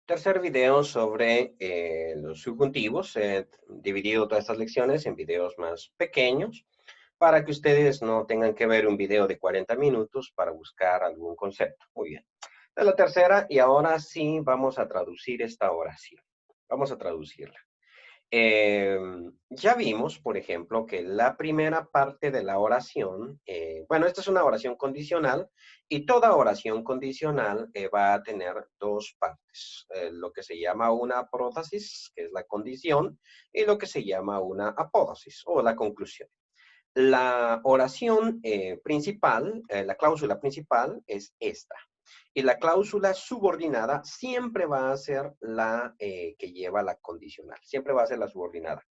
Tercer video sobre los subjuntivos. He dividido todas estas lecciones en videos más pequeños para que ustedes no tengan que ver un video de 40 minutos para buscar algún concepto. Muy bien. Es la tercera y ahora sí vamos a traducir esta oración. Vamos a traducirla. Eh, ya vimos, por ejemplo, que la primera parte de la oración, bueno, esta es una oración condicional y toda oración condicional va a tener dos partes, lo que se llama una prótesis, que es la condición, y lo que se llama una apódosis o la conclusión. La oración principal, la cláusula principal es esta. Y la cláusula subordinada siempre va a ser la que lleva la condicional, siempre va a ser la subordinada.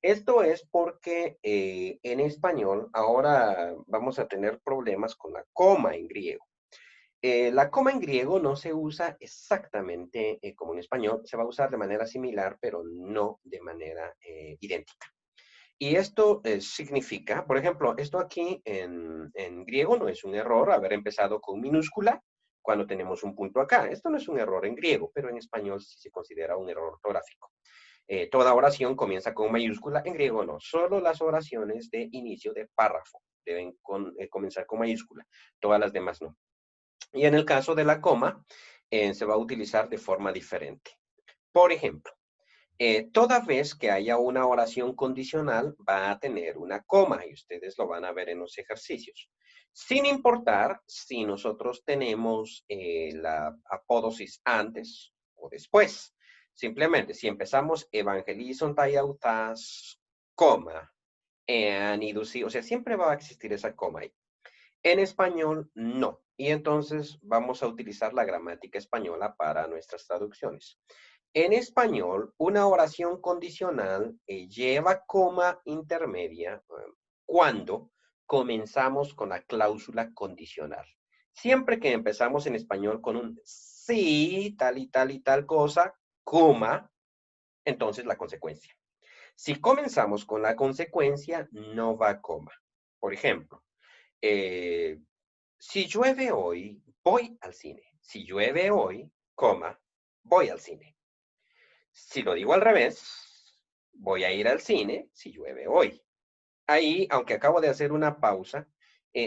Esto es porque en español ahora vamos a tener problemas con la coma en griego. La coma en griego no se usa exactamente como en español, se va a usar de manera similar, pero no de manera idéntica. Y esto significa, por ejemplo, esto aquí en griego no es un error haber empezado con minúscula cuando tenemos un punto acá. Esto no es un error en griego, pero en español sí se considera un error ortográfico. Toda oración comienza con mayúscula, en griego no. Solo las oraciones de inicio de párrafo deben comenzar con mayúscula. Todas las demás no. Y en el caso de la coma, se va a utilizar de forma diferente. Por ejemplo, toda vez que haya una oración condicional va a tener una coma y ustedes lo van a ver en los ejercicios. Sin importar si nosotros tenemos la apódosis antes o después. Simplemente, si empezamos evangelizon tai autas, coma, anidusi, o sea, siempre va a existir esa coma ahí. En español, no. Y entonces vamos a utilizar la gramática española para nuestras traducciones. En español, una oración condicional lleva coma intermedia cuando comenzamos con la cláusula condicional. Siempre que empezamos en español con un sí, tal y tal y tal cosa, coma, entonces la consecuencia. Si comenzamos con la consecuencia, no va coma. Por ejemplo, eh, si llueve hoy, voy al cine. Si llueve hoy, coma, voy al cine. Si lo digo al revés, voy a ir al cine si llueve hoy. Ahí, aunque acabo de hacer una pausa,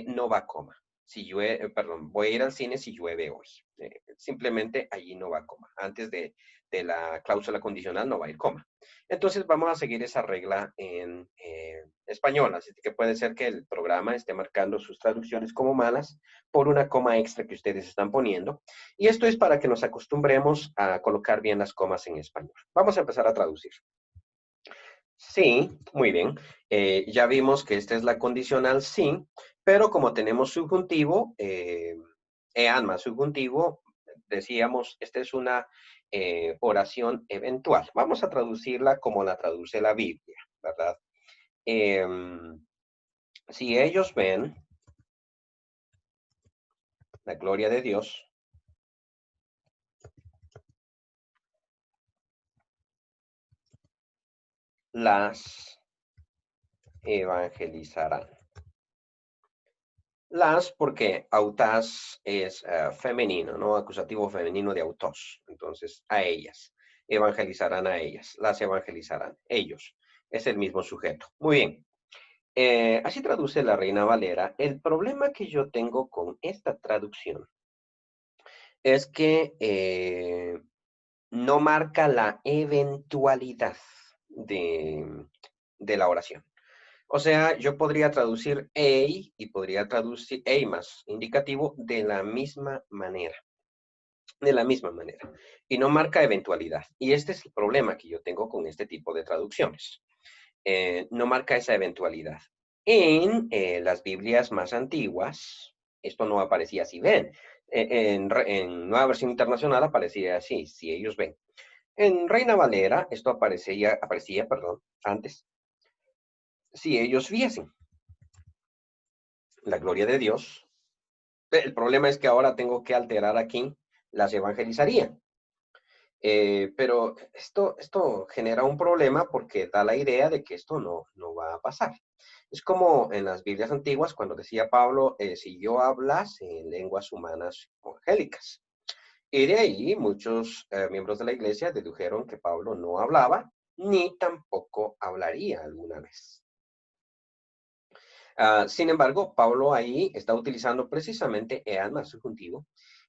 no va coma. Si llueve, perdón, voy a ir al cine si llueve hoy. Simplemente allí no va coma. Antes de la cláusula condicional no va a ir coma. Entonces vamos a seguir esa regla en español. Así que puede ser que el programa esté marcando sus traducciones como malas por una coma extra que ustedes están poniendo. Y esto es para que nos acostumbremos a colocar bien las comas en español. Vamos a empezar a traducir. Sí, muy bien. Ya vimos que esta es la condicional sí, pero como tenemos subjuntivo, ean más subjuntivo, decíamos, esta es una oración eventual. Vamos a traducirla como la traduce la Biblia, ¿verdad? Si ellos ven la gloria de Dios, las evangelizarán. Las, porque autas es femenino, ¿no? Acusativo femenino de autos. Entonces, a ellas. Evangelizarán a ellas. Las evangelizarán. Ellos. Es el mismo sujeto. Muy bien. Así traduce la Reina Valera. El problema que yo tengo con esta traducción es que no marca la eventualidad de la oración. O sea, yo podría traducir ei y podría traducir ei más indicativo de la misma manera. De la misma manera. Y no marca eventualidad. Y este es el problema que yo tengo con este tipo de traducciones. No marca esa eventualidad. En las Biblias más antiguas, esto no aparecía así. Ven, en Nueva Versión Internacional aparecía así, si ellos ven. En Reina Valera, esto aparecía, perdón, antes, si ellos viesen la gloria de Dios. El problema es que ahora tengo que alterar aquí las evangelizaría. Pero esto genera un problema porque da la idea de que esto no va a pasar. Es como en las Biblias antiguas cuando decía Pablo, si yo hablase en lenguas humanas o angélicas. Y de ahí muchos miembros de la iglesia dedujeron que Pablo no hablaba ni tampoco hablaría alguna vez. Sin embargo, Pablo ahí está utilizando precisamente ean más subjuntivo,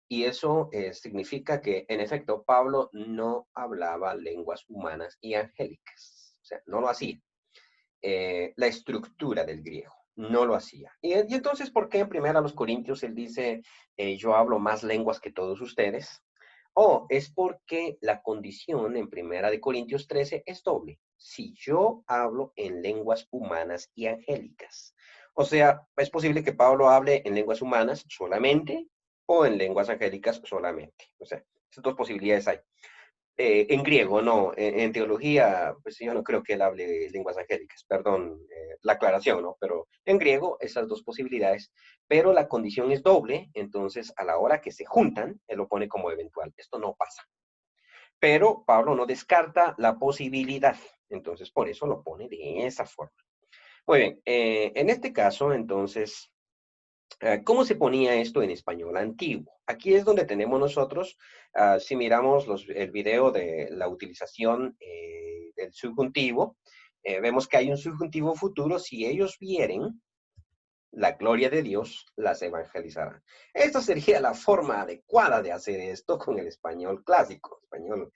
y eso significa que, en efecto, Pablo no hablaba lenguas humanas y angélicas. O sea, no lo hacía. La estructura del griego, no lo hacía. Y entonces, ¿por qué en primera a los Corintios él dice, yo hablo más lenguas que todos ustedes? Es porque la condición en primera de Corintios 13 es doble. Si yo hablo en lenguas humanas y angélicas. O sea, es posible que Pablo hable en lenguas humanas solamente o en lenguas angélicas solamente. O sea, esas dos posibilidades hay. En griego, no. En teología, pues yo no creo que él hable lenguas angélicas. Perdón, la aclaración, ¿no? Pero en griego, esas dos posibilidades. Pero la condición es doble, entonces a la hora que se juntan, él lo pone como eventual. Esto no pasa. Pero Pablo no descarta la posibilidad. Entonces, por eso lo pone de esa forma. Muy bien. En este caso, entonces, ¿cómo se ponía esto en español antiguo? Aquí es donde tenemos nosotros, si miramos el video de la utilización del subjuntivo, vemos que hay un subjuntivo futuro. Si ellos vieren la gloria de Dios, las evangelizará. Esta sería la forma adecuada de hacer esto con el español clásico. Español,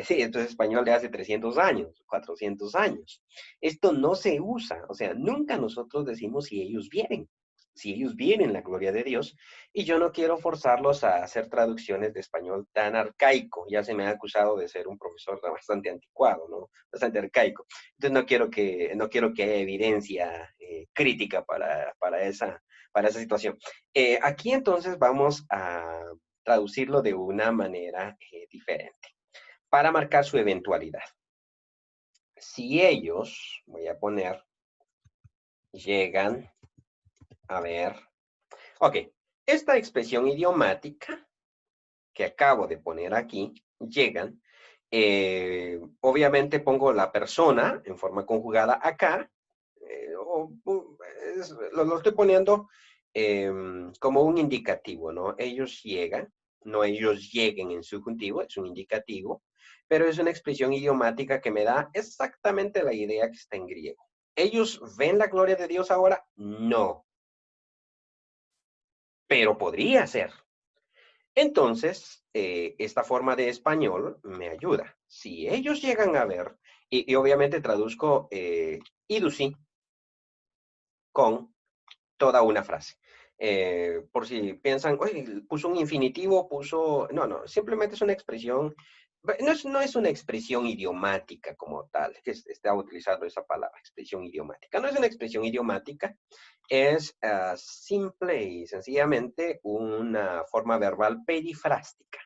sí, esto es español de hace 300 años, 400 años. Esto no se usa, o sea, nunca nosotros decimos si ellos vienen la gloria de Dios, y yo no quiero forzarlos a hacer traducciones de español tan arcaico. Ya se me ha acusado de ser un profesor bastante anticuado, ¿no? Bastante arcaico. Entonces no quiero que haya evidencia crítica para esa situación. Aquí entonces vamos a traducirlo de una manera diferente para marcar su eventualidad. Si ellos, voy a poner, llegan a ver, ok, esta expresión idiomática que acabo de poner aquí, llegan, obviamente pongo la persona en forma conjugada acá, lo estoy poniendo como un indicativo, ¿no? Ellos llegan, no ellos lleguen en subjuntivo, es un indicativo, pero es una expresión idiomática que me da exactamente la idea que está en griego. ¿Ellos ven la gloria de Dios ahora? No, pero podría ser. Entonces, esta forma de español me ayuda. Si ellos llegan a ver, y obviamente traduzco idusi con toda una frase. Por si piensan, oye, puso un infinitivo, puso... No, no, simplemente es una expresión, no es una expresión idiomática como tal, que está utilizando esa palabra, expresión idiomática. No es una expresión idiomática, es simple y sencillamente una forma verbal perifrástica.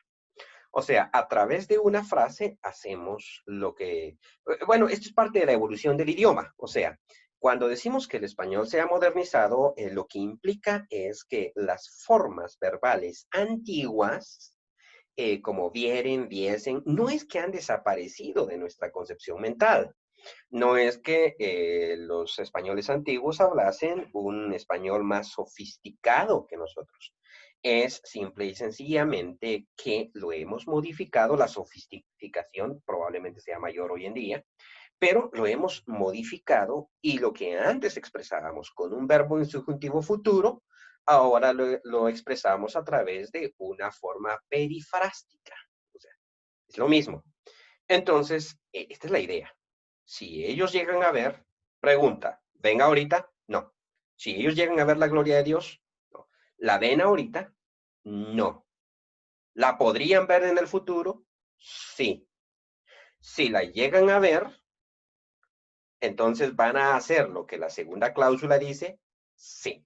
O sea, a través de una frase hacemos lo que... Bueno, esto es parte de la evolución del idioma. O sea, cuando decimos que el español se ha modernizado, lo que implica es que las formas verbales antiguas, como vieren, viesen, no es que han desaparecido de nuestra concepción mental. No es que los españoles antiguos hablasen un español más sofisticado que nosotros. Es simple y sencillamente que lo hemos modificado. La sofisticación probablemente sea mayor hoy en día, pero lo hemos modificado, y lo que antes expresábamos con un verbo en subjuntivo futuro, ahora lo expresamos a través de una forma perifrástica. O sea, es lo mismo. Entonces, esta es la idea. Si ellos llegan a ver, pregunta, ¿ven ahorita? No. Si ellos llegan a ver la gloria de Dios, no. ¿La ven ahorita? No. ¿La podrían ver en el futuro? Sí. Si la llegan a ver, entonces van a hacer lo que la segunda cláusula dice. Sí.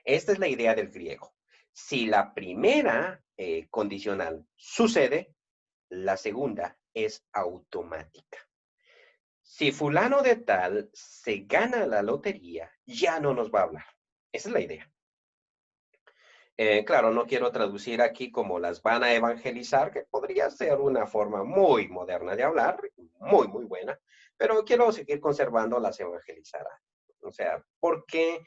Esta es la idea del griego. Si la primera condicional sucede, la segunda es automática. Si fulano de tal se gana la lotería, ya no nos va a hablar. Esa es la idea. Claro, no quiero traducir aquí como las van a evangelizar, que podría ser una forma muy moderna de hablar, muy, muy buena, pero quiero seguir conservando las evangelizará. O sea, porque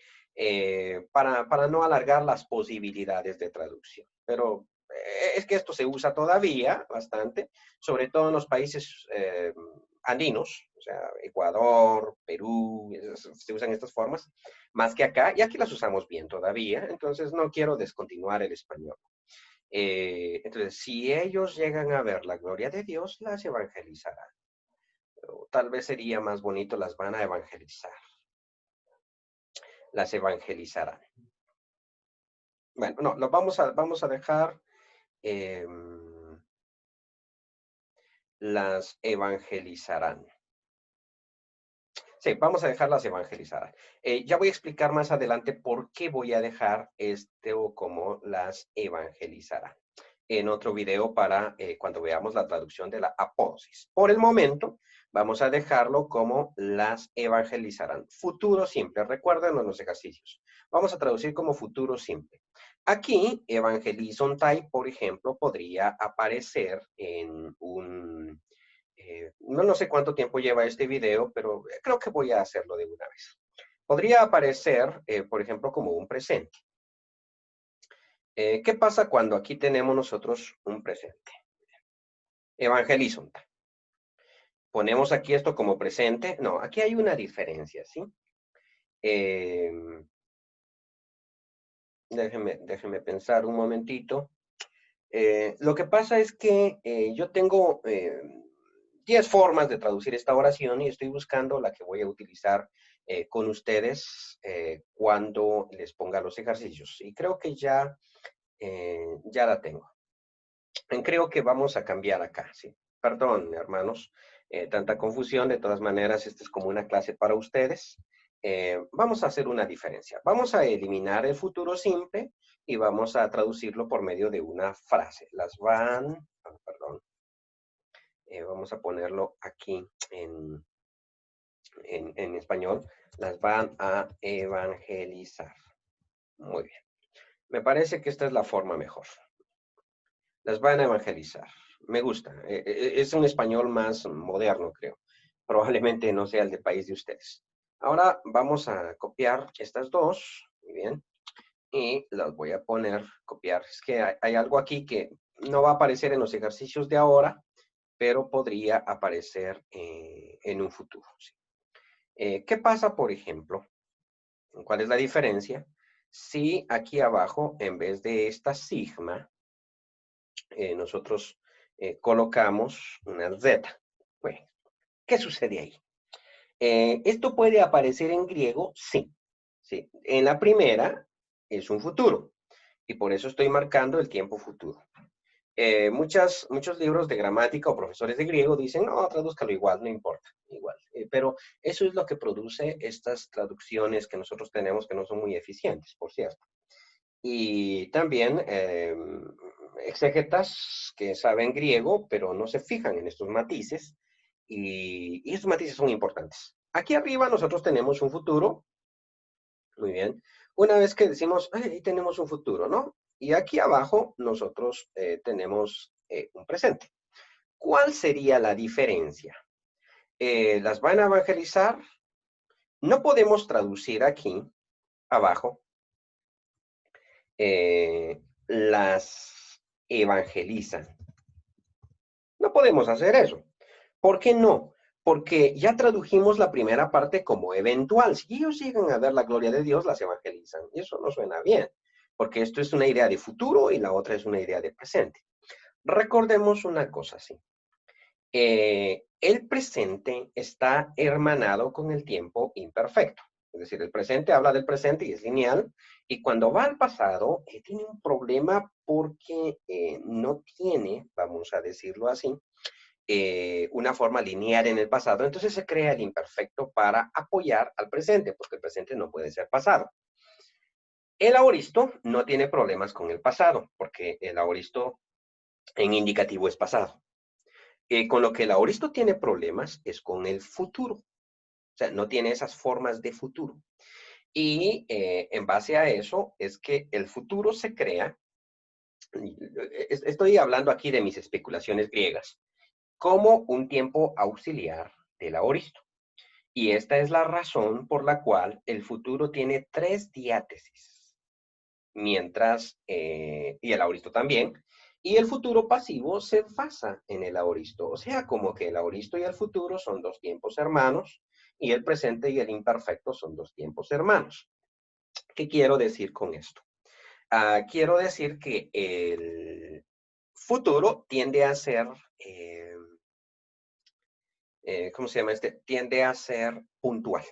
para no alargar las posibilidades de traducción. Pero es que esto se usa todavía bastante, sobre todo en los países andinos, o sea, Ecuador, Perú, se usan estas formas, más que acá, y aquí las usamos bien todavía, entonces no quiero descontinuar el español. Entonces, si ellos llegan a ver la gloria de Dios, las evangelizarán. O tal vez sería más bonito, las van a evangelizar. Las evangelizarán. Bueno, no, lo vamos a dejar. eh, las evangelizarán. Sí, vamos a dejarlas evangelizarán. Ya voy a explicar más adelante por qué voy a dejar esto como las evangelizarán en otro video para cuando veamos la traducción de la apósis. Por el momento, vamos a dejarlo como las evangelizarán. Futuro simple, recuerden los ejercicios. Vamos a traducir como futuro simple. Aquí, evangelizontai, por ejemplo, podría aparecer en un... no sé cuánto tiempo lleva este video, pero creo que voy a hacerlo de una vez. Podría aparecer, por ejemplo, como un presente. ¿Qué pasa cuando aquí tenemos nosotros un presente? Evangelizum. Ponemos aquí esto como presente. No, aquí hay una diferencia, ¿sí? Déjenme pensar un momentito. Lo que pasa es que yo tengo 10 formas de traducir esta oración y estoy buscando la que voy a utilizar con ustedes cuando les ponga los ejercicios. Y creo que ya la tengo. Creo que vamos a cambiar acá, ¿sí? Perdón, hermanos, tanta confusión. De todas maneras, esta es como una clase para ustedes. Vamos a hacer una diferencia. Vamos a eliminar el futuro simple y vamos a traducirlo por medio de una frase. Las van, perdón, vamos a ponerlo aquí en español. Las van a evangelizar. Muy bien. Me parece que esta es la forma mejor. Las van a evangelizar. Me gusta. Es un español más moderno, creo. Probablemente no sea el del país de ustedes. Ahora vamos a copiar estas dos. Muy bien. Y las voy a poner, copiar. Es que hay algo aquí que no va a aparecer en los ejercicios de ahora, pero podría aparecer en un futuro. ¿Sí? ¿Qué pasa, por ejemplo? ¿Cuál es la diferencia? Si aquí abajo, en vez de esta sigma, nosotros colocamos una Z. Bueno, ¿qué sucede ahí? ¿Esto puede aparecer en griego? Sí. Sí. En la primera es un futuro y por eso estoy marcando el tiempo futuro. Muchos libros de gramática o profesores de griego dicen, no, tradúzcalo igual, no importa, igual. Pero eso es lo que produce estas traducciones que nosotros tenemos que no son muy eficientes, por cierto. Y también exégetas que saben griego, pero no se fijan en estos matices, y estos matices son importantes. Aquí arriba nosotros tenemos un futuro, muy bien. Una vez que decimos, ahí tenemos un futuro, ¿no? Y aquí abajo nosotros tenemos un presente. ¿Cuál sería la diferencia? ¿Las van a evangelizar? No podemos traducir aquí abajo las evangelizan. No podemos hacer eso. ¿Por qué no? Porque ya tradujimos la primera parte como eventual. Si ellos llegan a ver la gloria de Dios, las evangelizan. Y eso no suena bien, porque esto es una idea de futuro y la otra es una idea de presente. Recordemos una cosa así. El presente está hermanado con el tiempo imperfecto. Es decir, el presente habla del presente y es lineal. Y cuando va al pasado, tiene un problema porque no tiene, vamos a decirlo así, una forma lineal en el pasado. Entonces se crea el imperfecto para apoyar al presente, porque el presente no puede ser pasado. El aoristo no tiene problemas con el pasado, porque el aoristo en indicativo es pasado. Con lo que el aoristo tiene problemas es con el futuro. O sea, no tiene esas formas de futuro. Y en base a eso es que el futuro se crea. Estoy hablando aquí de mis especulaciones griegas, como un tiempo auxiliar del aoristo. Y esta es la razón por la cual el futuro tiene 3 diátesis, mientras, y el aoristo también, Y el futuro pasivo se basa en el aoristo. O sea, como que el aoristo y el futuro son dos tiempos hermanos y el presente y el imperfecto son dos tiempos hermanos. ¿Qué quiero decir con esto? Quiero decir que el futuro tiende a ser, eh, ¿cómo se llama este? Tiende a ser puntual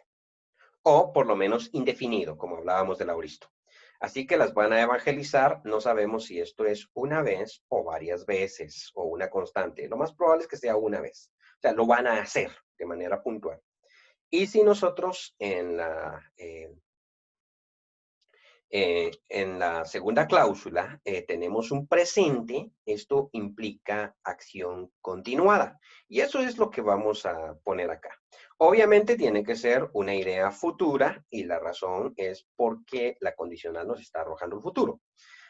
o por lo menos indefinido, como hablábamos del auristo. Así que las van a evangelizar, no sabemos si esto es una vez o varias veces o una constante. Lo más probable es que sea una vez. O sea, lo van a hacer de manera puntual. Y si nosotros en la segunda cláusula tenemos un presente, esto implica acción continuada. Y eso es lo que vamos a poner acá. Obviamente tiene que ser una idea futura y la razón es porque la condicional nos está arrojando el futuro.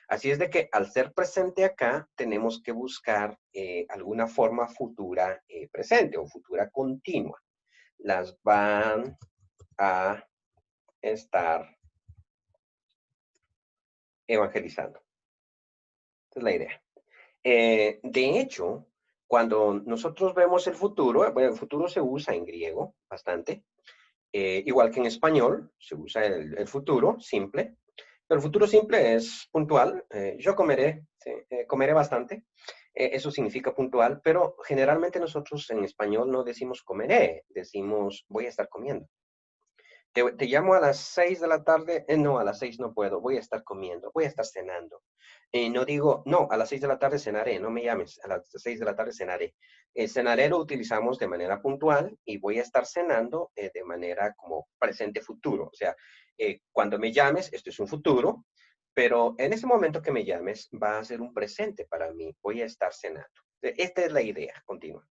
Así es de que al ser presente acá, tenemos que buscar alguna forma futura presente o futura continua. Las van a estar evangelizando. Esa es la idea. De hecho, cuando nosotros vemos el futuro, bueno, el futuro se usa en griego bastante, igual que en español, se usa el futuro simple, pero el futuro simple es puntual. Yo comeré, sí, comeré bastante. Eso significa puntual, pero generalmente nosotros en español no decimos comeré, decimos voy a estar comiendo. Te llamo a las 6 de la tarde. No, a las 6 no puedo. Voy a estar comiendo. Voy a estar cenando. No digo, no, a las 6 de la tarde cenaré. No me llames. A las 6 de la tarde cenaré. Cenaré lo utilizamos de manera puntual y voy a estar cenando de manera como presente futuro. O sea, cuando me llames, esto es un futuro, pero en ese momento que me llames va a ser un presente para mí. Voy a estar cenando. Esta es la idea continua.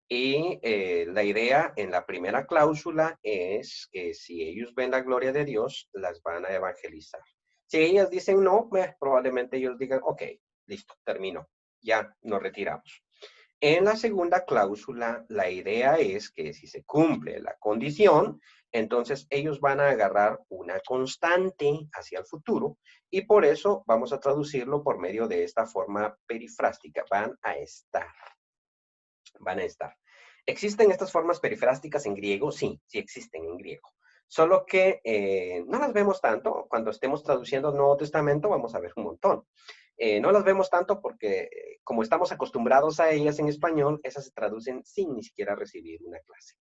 Y la idea en la primera cláusula es que si ellos ven la gloria de Dios, las van a evangelizar. Si ellas dicen no, probablemente ellos digan, ok, listo, terminó, ya nos retiramos. En la segunda cláusula, la idea es que si se cumple la condición, entonces ellos van a agarrar una constante hacia el futuro y por eso vamos a traducirlo por medio de esta forma perifrástica, van a estar. Van a estar. ¿Existen estas formas perifrásticas en griego? Sí, sí existen en griego. Solo que no las vemos tanto. Cuando estemos traduciendo el Nuevo Testamento vamos a ver un montón. No las vemos tanto porque como estamos acostumbrados a ellas en español, esas se traducen sin ni siquiera recibir una clase.